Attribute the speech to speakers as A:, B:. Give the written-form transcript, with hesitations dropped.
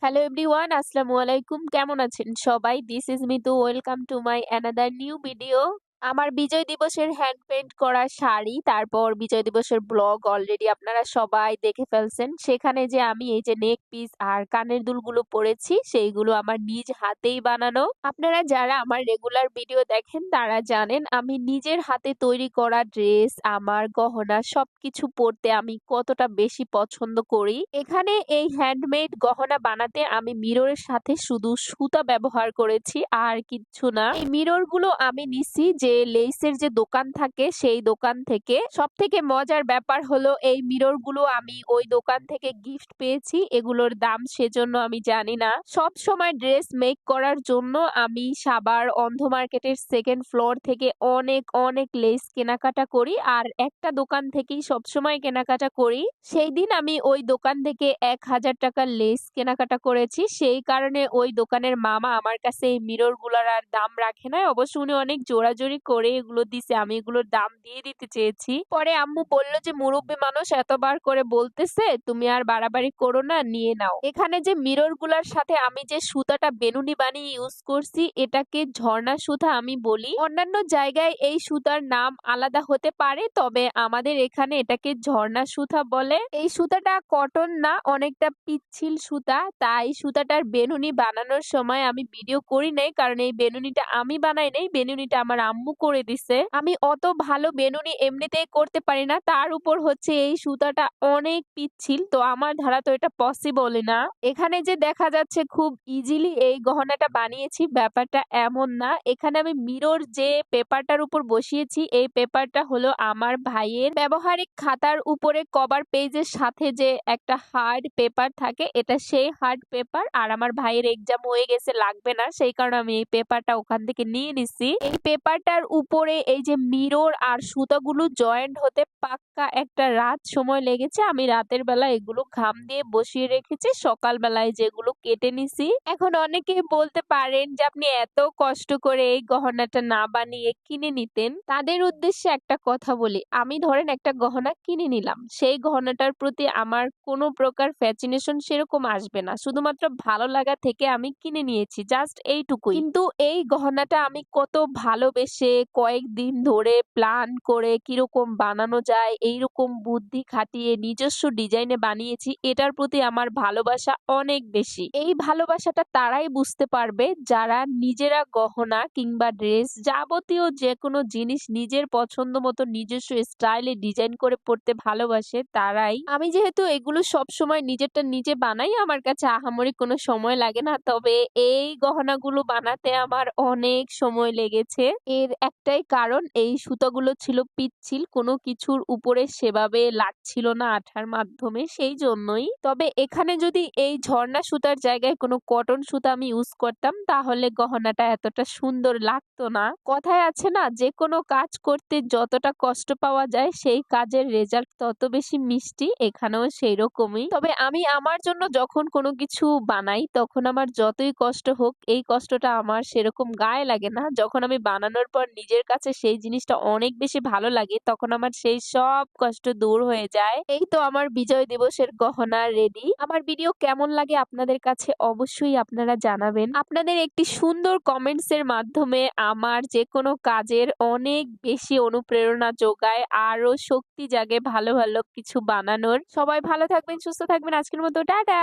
A: Hello everyone, আসসালামু আলাইকুম। কেমন আছেন সবাই? This is Mitu. Welcome to my another new video. আমার বিজয় দিবসের হ্যান্ড পেইন্ট করা শাড়ি, তারপর বিজয় দিবসের ব্লগ অলরেডি আপনারা সবাই দেখে ফেলছেন। সেখানে যে আমি এই যে নেক পিস আর কানের দুলগুলো পরেছি, সেইগুলো আমার নিজ হাতেই বানানো। আপনারা যারা আমার রেগুলার ভিডিও দেখেন তারা জানেন আমি নিজের হাতে তৈরি করা ড্রেস, আমার গহনা সবকিছু পরতে আমি কতটা বেশি পছন্দ করি। এখানে এই হ্যান্ডমেড গহনা বানাতে আমি মিররের সাথে শুধু সুতা ব্যবহার করেছি, আর কিচ্ছু না। এই মিরর গুলো আমি নিছি যে লেসের যে দোকান থাকে সেই দোকান থেকে। সব থেকে মজার ব্যাপার হলো এই মিরর গুলো আমি ওই দোকান থেকে গিফট পেয়েছি। এগুলোর দাম সেজন্য আমি জানি না। সব সময় ড্রেস মেক করার জন্য আমি সাভার অন্ধ মার্কেটের সেকেন্ড ফ্লোর থেকে অনেক অনেক লেস কেনাকাটা করি, আর একটা দোকান থেকেই সবসময় কেনাকাটা করি। সেই দিন আমি ওই দোকান থেকে 1000 টাকার লেস কেনাকাটা করেছি। সেই কারণে ওই দোকানের মামা আমার কাছে এই মিরর গুলার আর দাম রাখে নাই। অবশ্য উনি অনেক জোরাজোরি করে এগুলো দিছে, আমি এগুলোর দাম দিয়ে দিতে চেয়েছি। পরে আম্মু বলল যে মুরব্বী মানুষ এতবার করে বলতেছে, তুমি আর বাড়াবাড়ি করো না, নিয়ে নাও। এখানে যে মিরর গুলার সাথে আমি যে সুতাটা বেনুনি বানিয়ে ইউজ করছি, এটাকে ঝর্ণা সুতা আমি বলি। অন্যান্য জায়গায় এই সুতার নাম আলাদা হতে পারে, তবে আমাদের এখানে এটাকে ঝর্ণা সুতা বলে। এই সুতাটা কটন না, অনেকটা পিচ্ছিল সুতা। তাই সুতাটার বেনুনি বানানোর সময় আমি ভিডিও করি নাই, কারণ এই বেনুনিটা আমি বানাই নাই, বেনুনিটা আমার আম্মু করে দিছে। আমি অত ভালো বেনুনি এমনিতেই করতে পারি না, তার উপর হচ্ছে এই সুতাটা অনেক পিচ্ছিল, তো আমার দ্বারা তো এটা পসিবলই না। এখানে যে দেখা যাচ্ছে খুব ইজিলি এই গহনাটা বানিয়েছি, ব্যাপারটা এমন না। এখানে আমি মিরর যে পেপারটার উপর বসিয়েছি, এই পেপারটা হলো আমার ভাইয়ের ব্যবহারিক খাতার উপরে কভার পেজের সাথে যে একটা হার্ড পেপার থাকে, এটা সেই হার্ড পেপার। আর আমার ভাইয়ের এক্সাম হয়ে গেছে, লাগবে না, সেই কারণে আমি এই পেপারটা ওখান থেকে নিয়ে নিছি। এই পেপারটার উপরে এই যে মিরর আর সুতাগুলো জয়েন্ট হতে পাক্কা একটা রাত সময় লেগেছে। আমি রাতের বেলা এগুলো ঘাম দিয়ে বসিয়ে রেখেছি, সকাল বেলায় যেগুলো কেটে নিছি। এখন অনেকেই বলতে পারেন যে আপনি এত কষ্ট করে এই গহনাটা না বানিয়ে কিনে নিতেন। তাদের উদ্দেশ্যে একটা কথা বলি, আমি ধরেন একটা গহনা কিনে নিলাম, সেই গহনাটার প্রতি আমার কোনো প্রকার ফ্যাসিনেশন সেরকম আসবে না, শুধুমাত্র ভালো লাগা থেকে আমি কিনে নিয়েছি, জাস্ট এইটুকুই। কিন্তু এই গহনাটা আমি কত ভালোবেসে কয়েকদিন ধরে প্ল্যান করে কিরকম বানানো যায় এইরকম বুদ্ধি খাটিয়ে নিজস্ব ডিজাইনে বানিয়েছি, এটার প্রতি আমার ভালোবাসা অনেক বেশি। এই ভালোবাসাটা তারাই বুঝতে পারবে যারা নিজেরা গহনা কিংবা ড্রেস যাবতীয় যে কোনো জিনিস নিজের পছন্দ মতো নিজস্ব স্টাইলে ডিজাইন করে পড়তে ভালোবাসে, তারাই। আমি যেহেতু এগুলো সব সময় নিজেরটা নিজে বানাই, আমার কাছে আহামরি কোনো সময় লাগে না, তবে এই গহনাগুলো বানাতে আমার অনেক সময় লেগেছে। এর একটাই কারণ, এই সুতাগুলো ছিল পিচ্ছিল, কোনো কিছুর উপরে সেভাবে লাগছিল না আঠার মাধ্যমে, সেই জন্যই। তবে এখানে যদি এই ঝর্ণা সুতার জায়গায় কোনো কটন সুতা আমি ইউজ করতাম, তাহলে গহনাটা এতটা সুন্দর লাগতো না। কথায় আছে না, যে কোনো কাজ করতে যতটা কষ্ট পাওয়া যায় সেই কাজের রেজাল্ট তত বেশি মিষ্টি, এখানেও সেই রকমই। তবে আমি আমার জন্য যখন কোনো কিছু বানাই, তখন আমার যতই কষ্ট হোক, এই কষ্টটা আমার সেরকম গায়ে লাগে না। যখন আমি বানানোর পর নিজের কাছে সেই জিনিসটা অনেক বেশি ভালো লাগে, তখন আমার সেই সব কষ্ট দূর হয়ে যায়। এই তো আমার বিজয় দিবসের গহনা রেডি। আমার ভিডিও কেমন লাগে আপনাদের কাছে অবশ্যই আপনারা জানাবেন। আপনাদের একটি সুন্দর কমেন্টস এর মাধ্যমে আমার যে কোনো কাজের অনেক বেশি অনুপ্রেরণা যোগায়, আরো শক্তি জাগে ভালো ভালো কিছু বানানোর। সবাই ভালো থাকবেন, সুস্থ থাকবেন। আজকের মতো টাটা।